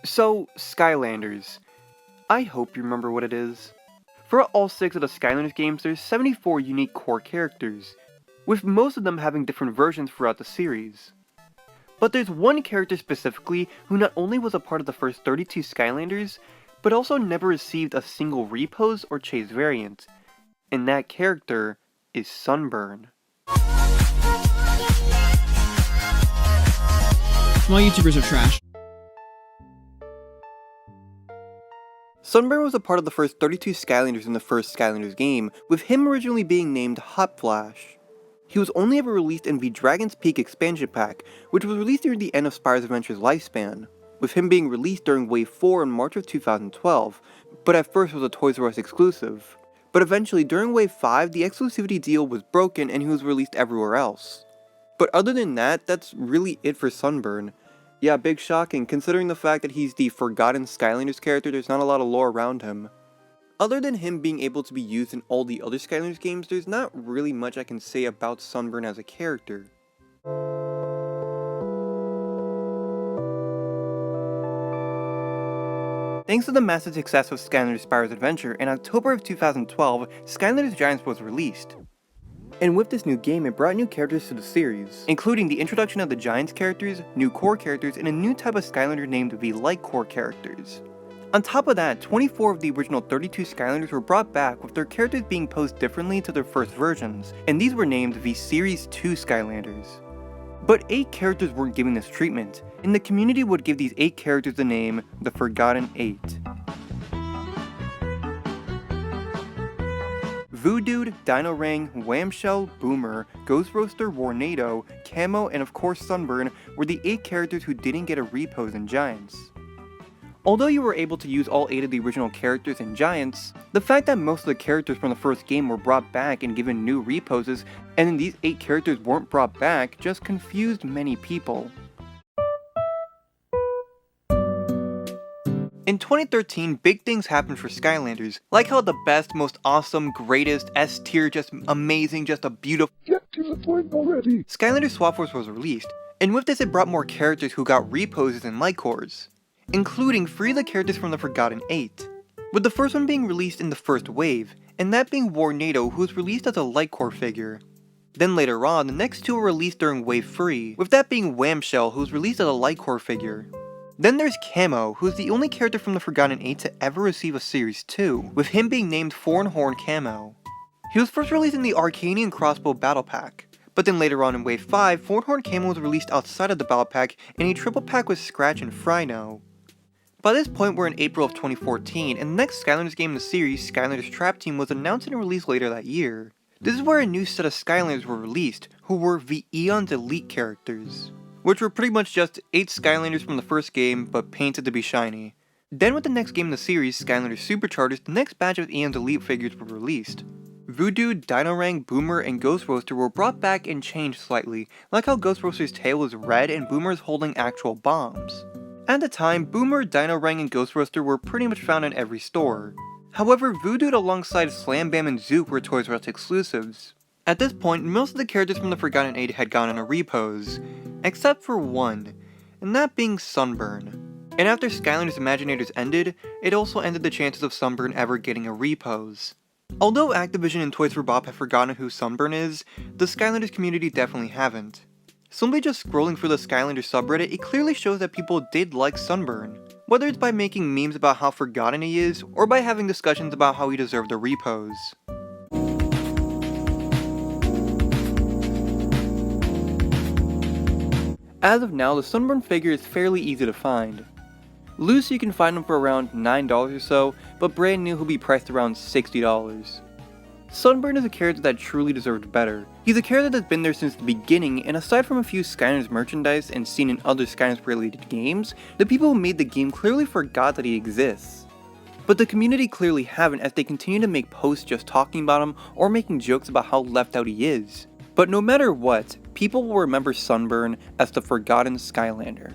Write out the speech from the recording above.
So, Skylanders. I hope you remember what it is. For all 6 of the Skylanders games, there's 74 unique core characters, with most of them having different versions throughout the series. But there's one character specifically who not only was a part of the first 32 Skylanders, but also never received a single repose or chase variant, and that character is Sunburn. Small YouTubers are trash. Sunburn was a part of the first 32 Skylanders in the first Skylanders game, with him originally being named Hot Flash. He was only ever released in the Dragon's Peak expansion pack, which was released near the end of Spyro's Adventure's lifespan, with him being released during Wave 4 in March of 2012, but at first was a Toys R Us exclusive. But eventually, during Wave 5, the exclusivity deal was broken and he was released everywhere else. But other than that, that's really it for Sunburn. Yeah, big shocking, considering the fact that he's the Forgotten Skylanders character, there's not a lot of lore around him. Other than him being able to be used in all the other Skylanders games, there's not really much I can say about Sunburn as a character. Thanks to the massive success of Skylanders Spyro's Adventure, in October of 2012, Skylanders Giants was released. And with this new game, it brought new characters to the series, including the introduction of the Giants characters, new core characters, and a new type of Skylander named the Light Core characters. On top of that, 24 of the original 32 Skylanders were brought back with their characters being posed differently to their first versions, and these were named the Series 2 Skylanders. But 8 characters weren't given this treatment, and the community would give these 8 characters the name the Forgotten 8. Voodoo, Dino Rang, Whamshell, Boomer, Ghost Roaster, Warnado, Camo, and of course Sunburn were the 8 characters who didn't get a repose in Giants. Although you were able to use all 8 of the original characters in Giants, the fact that most of the characters from the first game were brought back and given new reposes, and then these 8 characters weren't brought back, just confused many people. In 2013, big things happened for Skylanders, like how the best, most awesome, greatest, S tier, just amazing, just a beautiful— Get to the point already! Skylanders Swap Force was released, and with this it brought more characters who got reposes and light cores, including 3 of the characters from the Forgotten 8, with the first one being released in the first wave, and that being Warnado, who was released as a light core figure. Then later on, the next 2 were released during Wave 3, with that being Whamshell, who was released as a light core figure. Then there's Camo, who is the only character from the Forgotten 8 to ever receive a Series 2, with him being named Four Horn Camo. He was first released in the Arcanian Crossbow Battle Pack, but then later on in Wave 5, Four Horn Camo was released outside of the Battle Pack in a triple pack with Scratch and Frino. By this point we're in April of 2014, and the next Skylanders game in the series, Skylanders Trap Team, was announced and released later that year. This is where a new set of Skylanders were released, who were the Eon's Elite characters, which were pretty much just 8 Skylanders from the first game, but painted to be shiny. Then with the next game in the series, Skylanders Superchargers, the next batch of Eon's Elite figures were released. Voodoo, Dino Rang, Boomer, and Ghost Roaster were brought back and changed slightly, like how Ghost Roaster's tail is red and Boomer is holding actual bombs. At the time, Boomer, Dino Rang, and Ghost Roaster were pretty much found in every store. However, Voodoo alongside Slam Bam and Zook were Toys R Us exclusives. At this point, most of the characters from the Forgotten 8 had gone on a repose, except for one, and that being Sunburn. And after Skylanders Imaginators ended, it also ended the chances of Sunburn ever getting a repose. Although Activision and Toys for Bob have forgotten who Sunburn is, the Skylanders community definitely haven't. Simply just scrolling through the Skylanders subreddit, it clearly shows that people did like Sunburn, whether it's by making memes about how forgotten he is, or by having discussions about how he deserved a repose. As of now, the Sunburn figure is fairly easy to find. Loose you can find him for around $9 or so, but brand new he'll be priced around $60. Sunburn is a character that truly deserved better. He's a character that's been there since the beginning, and aside from a few Skylanders merchandise and seen in other Skylanders related games, the people who made the game clearly forgot that he exists. But the community clearly haven't, as they continue to make posts just talking about him or making jokes about how left out he is. But no matter what, people will remember Sunburn as the Forgotten Skylander.